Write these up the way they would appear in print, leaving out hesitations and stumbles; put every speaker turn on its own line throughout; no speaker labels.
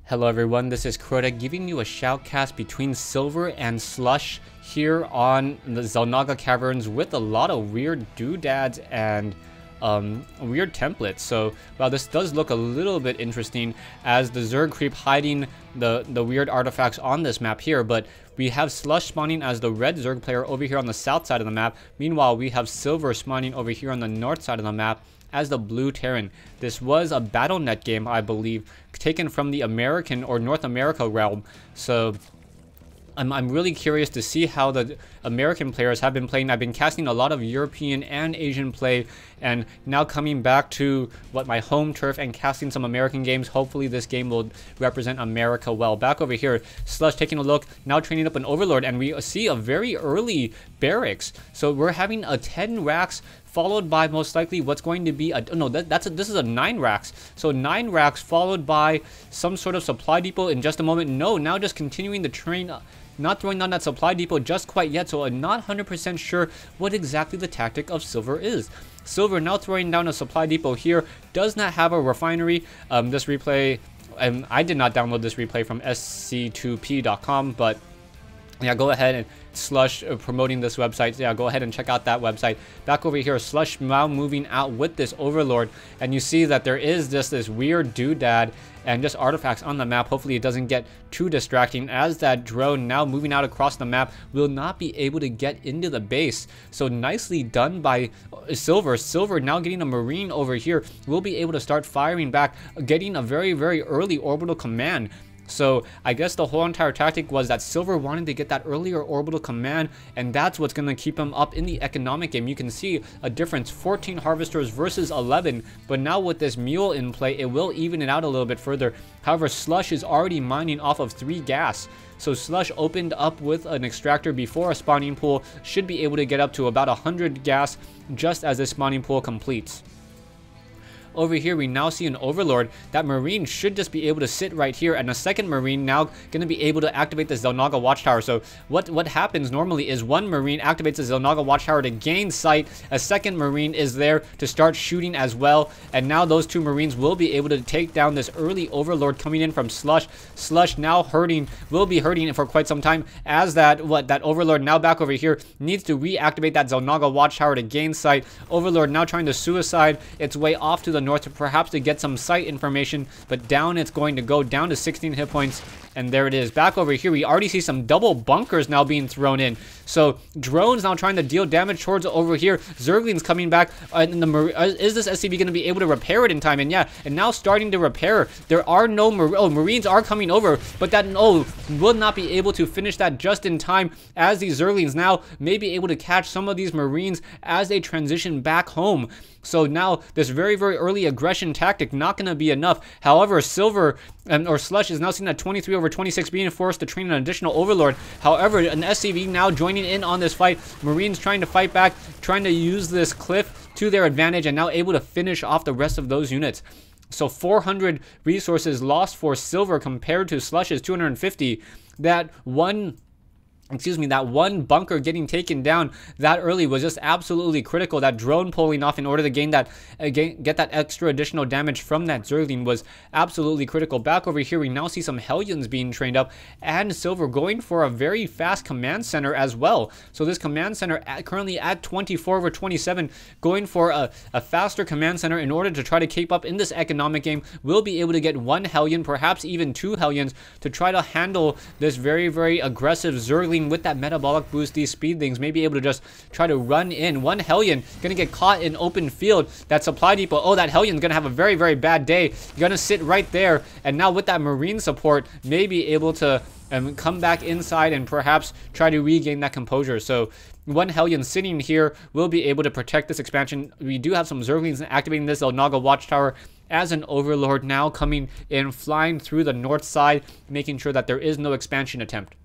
Hello everyone, this is Crota giving you a shoutcast between Silver and Slush here on the Xel'Naga Caverns with a lot of weird doodads and weird templates. So, well, this does look a little bit interesting as the Zerg creep hiding the weird artifacts on this map here, but we have Slush spawning as the red Zerg player over here on the south side of the map. Meanwhile, we have Silver spawning over here on the north side of the map as the blue Terran. This was a BattleNet game, I believe, taken from the American or North America realm. So I'm really curious to see how the American players have been playing. I've been casting a lot of European and Asian play, and now coming back to my home turf and casting some American games. Hopefully this game will represent America well. Back over here, Slush taking a look, now training up an Overlord, and we see a very early barracks. So we're having a 10 racks followed by most likely what's going to be a this is a 9 racks. So 9 racks followed by some sort of supply depot in just a moment. No, now just continuing the train. Not throwing down that supply depot just quite yet, so I'm not 100% sure what exactly the tactic of Silver is. Silver now throwing down a supply depot here, does not have a refinery. This replay, I did not download this replay from SC307.com, but yeah, go ahead and Slush promoting this website. Yeah, go ahead and check out that website. Back over here, Slush now moving out with this Overlord, and you see that there is just this weird doodad and just artifacts on the map. Hopefully it doesn't get too distracting as that drone now moving out across the map will not be able to get into the base. So nicely done by Silver. Silver now getting a Marine over here will be able to start firing back, getting a very, very early orbital command. So I guess the whole entire tactic was that Silver wanted to get that earlier orbital command, and that's what's going to keep him up in the economic game. You can see a difference, 14 harvesters versus 11, but now with this mule in play, it will even it out a little bit further. However, Slush is already mining off of 3 gas. So Slush opened up with an extractor before a spawning pool, should be able to get up to about 100 gas just as this spawning pool completes. Over here, we now see an Overlord. That Marine should just be able to sit right here, and a second Marine now going to be able to activate the Xel'Naga Watchtower. So what happens normally is one Marine activates the Xel'Naga Watchtower to gain sight. A second Marine is there to start shooting as well, and now those 2 Marines will be able to take down this early Overlord coming in from Slush. Slush now will be hurting for quite some time as that Overlord now back over here needs to reactivate that Xel'Naga Watchtower to gain sight. Overlord now trying to suicide its way off to the north to perhaps to get some sight information, but down it's going to go down to 16 hit points, and there it is. Back over here, we already see some double bunkers now being thrown in. So drones now trying to deal damage towards over here. Zerglings coming back, and is this SCV going to be able to repair it in time? And yeah, and now starting to repair. There are no Marines are coming over, but that will not be able to finish that just in time, as these Zerglings now may be able to catch some of these Marines as they transition back home. So now this very, very early aggression tactic not going to be enough. However, Silver or Slush is now seen at 23/26, being forced to train an additional Overlord. However, an SCV now joining in on this fight. Marines trying to fight back, trying to use this cliff to their advantage, and now able to finish off the rest of those units. So 400 resources lost for Silver compared to Slush's 250. That one bunker getting taken down that early was just absolutely critical. That drone pulling off in order to get that extra additional damage from that Zergling was absolutely critical. Back over here, we now see some Hellions being trained up, and Silver going for a very fast command center as well. So this command center currently at 24/27, going for a faster command center in order to try to keep up in this economic game. We'll be able to get 1 Hellion, perhaps even 2 Hellions, to try to handle this very, very aggressive Zergling with that metabolic boost. These speedlings may be able to just try to run in. 1 Hellion gonna get caught in open field. That supply depot, oh, that Hellion's gonna have a very, very bad day. Gonna sit right there, and now with that Marine support, may be able to come back inside and perhaps try to regain that composure. So 1 Hellion sitting here will be able to protect this expansion. We do have some Zerglings activating this Xel'Naga Watchtower as an Overlord now coming in, flying through the north side, making sure that there is no expansion attempt.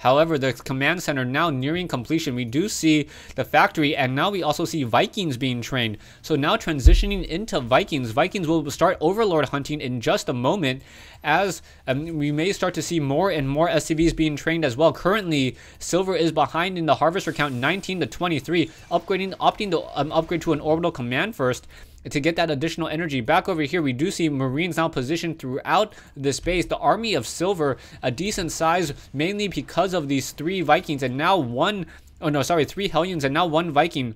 However, the command center now nearing completion. We do see the factory, and now we also see Vikings being trained. So now transitioning into Vikings. Vikings will start Overlord hunting in just a moment, as we may start to see more and more SCVs being trained as well. Currently, Silver is behind in the harvester count, 19 to 23, opting to upgrade to an orbital command first. to get that additional energy. Back over here, we do see Marines now positioned throughout this base. The army of silver, a decent size, mainly because of these 3 Vikings and now 3 Hellions and now 1 Viking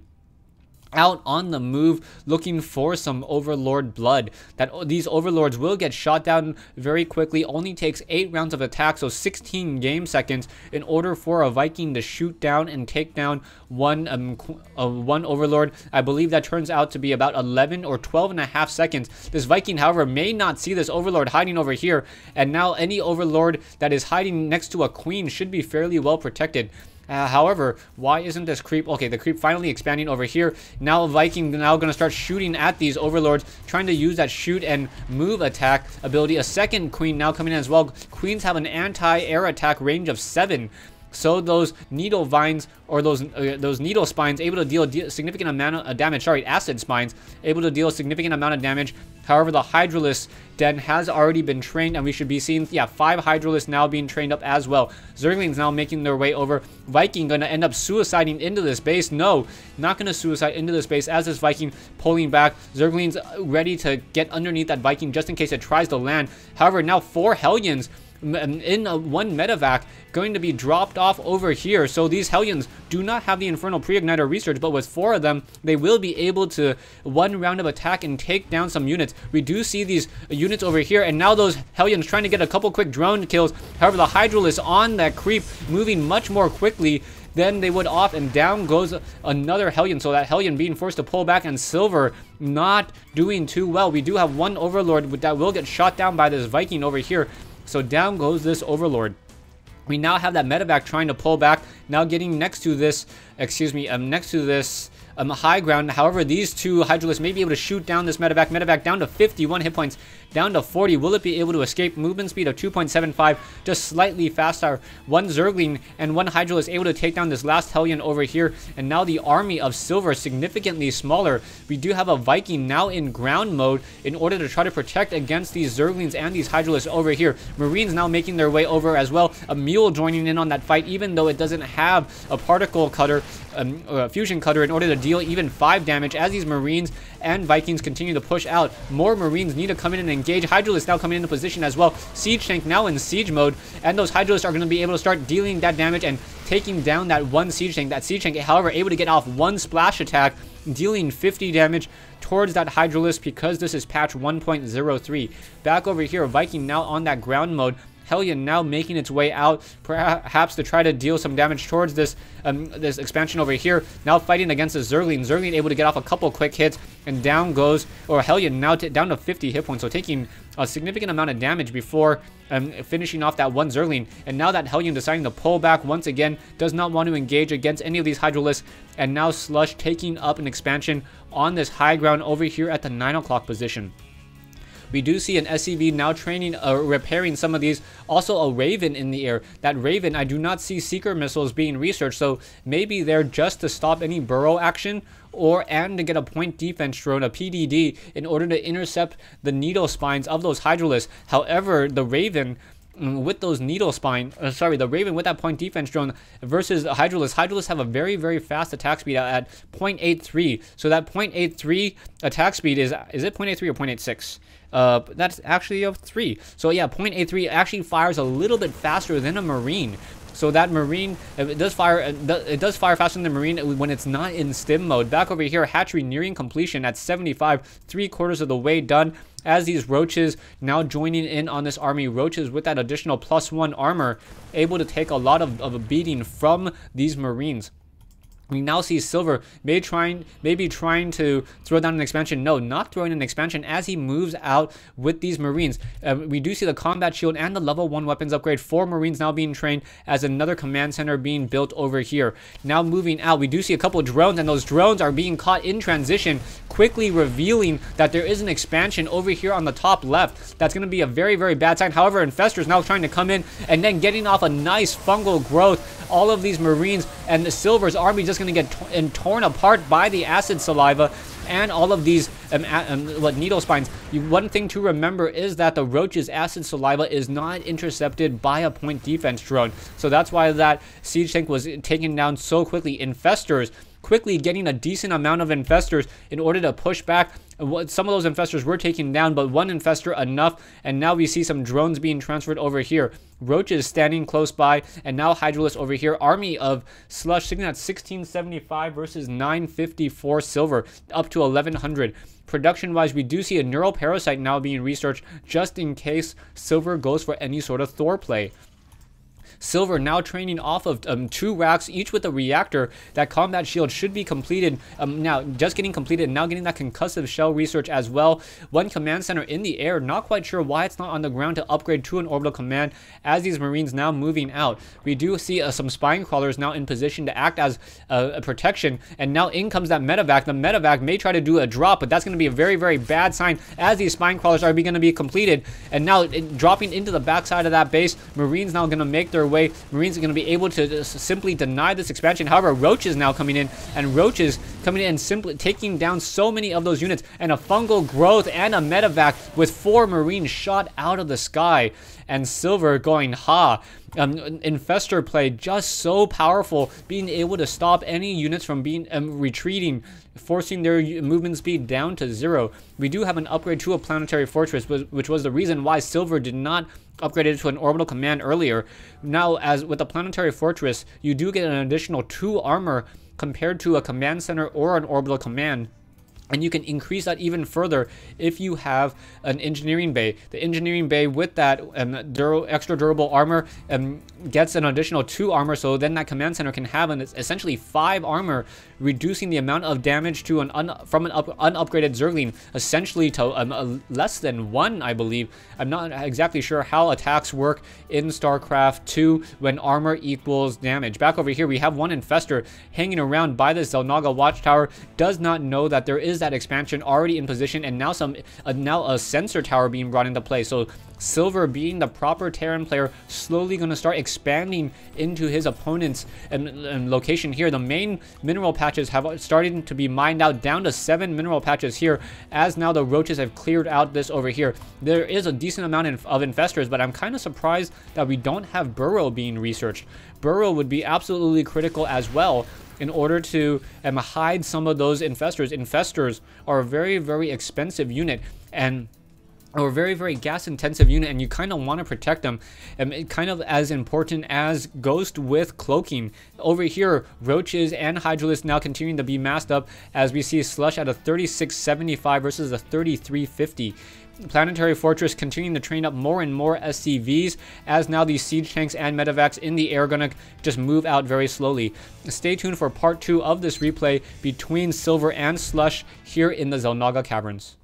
out on the move, looking for some Overlord blood. That these Overlords will get shot down very quickly. Only takes 8 rounds of attack, so 16 game seconds in order for a Viking to shoot down and take down one Overlord. I believe that turns out to be about 11 or 12 and a half seconds. This Viking, however, may not see this Overlord hiding over here, and now any Overlord that is hiding next to a Queen should be fairly well protected. However, why isn't this creep? Okay, the creep finally expanding over here. Now Viking now going to start shooting at these Overlords, trying to use that shoot and move attack ability. A second Queen now coming in as well. Queens have an anti-air attack range of 7. So those needle vines or those needle spines able to deal significant amount of damage. Sorry, acid spines able to deal a significant amount of damage. However, the Hydralisk den has already been trained, and we should be seeing 5 Hydralisks now being trained up as well. Zerglings now making their way over. Viking going to end up suiciding into this base. No, not going to suicide into this base as this Viking pulling back. Zerglings ready to get underneath that Viking just in case it tries to land. However, now 4 Hellions in one medevac going to be dropped off over here. So these Hellions do not have the Infernal Pre-Igniter research, but with 4 of them, they will be able to 1 round of attack and take down some units. We do see these units over here, and now those Hellions trying to get a couple quick drone kills. However, the Hydralisk on that creep moving much more quickly than they would off, and down goes another Hellion. So that Hellion being forced to pull back, and Silver not doing too well. We do have 1 Overlord that will get shot down by this Viking over here. So down goes this Overlord. We now have that medevac trying to pull back, now getting next to this, high ground. However, these 2 Hydralisks may be able to shoot down this medevac. Medevac down to 51 hit points, down to 40. Will it be able to escape? Movement speed of 2.75, just slightly faster. 1 Zergling and 1 Hydralisk able to take down this last Hellion over here. And now the army of silver significantly smaller. We do have a Viking now in ground mode in order to try to protect against these Zerglings and these Hydralisks over here. Marines now making their way over as well. A mule joining in on that fight, even though it doesn't have a particle cutter, or a fusion cutter, in order to deal even 5 damage as these Marines and Vikings continue to push out. More Marines need to come in and engage. Hydralisk now coming into position as well. Siege tank now in siege mode, and those Hydralisks are going to be able to start dealing that damage and taking down that 1 siege tank. That siege tank, however, able to get off 1 splash attack, dealing 50 damage towards that Hydralisk because this is patch 1.03. Back over here, Viking now on that ground mode. Hellion now making its way out, perhaps to try to deal some damage towards this this expansion over here. Now fighting against the Zergling. Zergling able to get off a couple quick hits, and down goes, or Hellion now down to 50 hit points, so taking a significant amount of damage before finishing off that 1 Zergling. And now that Hellion deciding to pull back once again, does not want to engage against any of these Hydralisks. And now Slush taking up an expansion on this high ground over here at the 9 o'clock position. We do see an SCV now training, repairing some of these. Also a Raven in the air. That Raven, I do not see Seeker missiles being researched, so maybe they're just to stop any burrow action, and to get a point defense drone, a PDD, in order to intercept the needle spines of those Hydralisks. However, the Raven with those needle spine, the Raven with that point defense drone versus Hydralisk. Hydralisks have a very, very fast attack speed at 0.83. So that 0.83 attack speed is it 0.83 or 0.86? That's actually a 3. So yeah, 0.83 actually fires a little bit faster than a Marine. So that Marine, it does fire faster than the Marine when it's not in stim mode. Back over here, hatchery nearing completion at 75, 3/4 of the way done. As these Roaches now joining in on this army. Roaches with that additional +1 armor, able to take a lot of a beating from these Marines. We now see Silver maybe trying to throw down an expansion. No, not throwing an expansion as he moves out with these Marines. We do see the combat shield and the level 1 weapons upgrade. 4 Marines now being trained as another command center being built over here. Now moving out, we do see a couple of drones, and those drones are being caught in transition, quickly revealing that there is an expansion over here on the top left. That's going to be a very, very bad sign. However, Infestors now trying to come in and then getting off a nice fungal growth. All of these Marines and the Silver's army just going to get torn apart by the acid saliva and all of these needle spines. One thing to remember is that the Roach's acid saliva is not intercepted by a point defense drone. So that's why that siege tank was taken down so quickly. Infestors quickly getting a decent amount of infestors in order to push back. Some of those infestors were taken down, but one infestor enough, and now we see some drones being transferred over here. Roaches standing close by, and now Hydralisk over here. Army of Slush sitting at 1675 versus 954 silver, up to 1100. Production-wise, we do see a neural parasite now being researched just in case silver goes for any sort of Thor play. Silver now training off of 2 racks, each with a reactor. That combat shield should be completed. Now, just getting completed, now getting that concussive shell research as well. One command center in the air, not quite sure why it's not on the ground to upgrade to an orbital command as these Marines now moving out. We do see some spine crawlers now in position to act as a protection, and now in comes that medevac. The medevac may try to do a drop, but that's going to be a very, very bad sign as these spine crawlers are going to be completed. And now dropping into the backside of that base, Marines now going to make their way. Marines are going to be able to simply deny this expansion. However, Roaches now coming in, and Roaches coming in and simply taking down so many of those units, and a fungal growth and a medevac with 4 Marines shot out of the sky. And Silver going ha. Infestor play just so powerful, being able to stop any units from being retreating, forcing their movement speed down to 0. We do have an upgrade to a planetary fortress, which was the reason why Silver did not upgrade it to an orbital command earlier. Now, as with the planetary fortress, you do get an additional 2 armor compared to a command center or an orbital command. And you can increase that even further if you have an engineering bay. The engineering bay with that extra durable armor gets an additional 2 armor, so then that command center can have essentially 5 armor, reducing the amount of damage to from an unupgraded Zergling essentially to less than 1, I believe. I'm not exactly sure how attacks work in StarCraft 2 when armor equals damage. Back over here, we have one infestor hanging around by the Xel'Naga watchtower, does not know that there is that expansion already in position, and now now a sensor tower being brought into play. So Silver, being the proper Terran player, slowly going to start expanding into his opponent's location here. The main mineral patches have started to be mined out, down to 7 mineral patches here, as now the Roaches have cleared out this over here. There is a decent amount of infestors, but I'm kind of surprised that we don't have Burrow being researched. Burrow would be absolutely critical as well in order to hide some of those infestors. Infestors are a very, very expensive unit, and or a very, very gas intensive unit, and you kind of want to protect them, kind of as important as Ghost with cloaking. Over here, Roaches and Hydralisk now continuing to be masked up, as we see Slush at a 3675 versus a 3350. Planetary Fortress continuing to train up more and more SCVs, as now these siege tanks and medevacs in the air are going to just move out very slowly. Stay tuned for part 2 of this replay between Silver and Slush here in the Xel'Naga Caverns.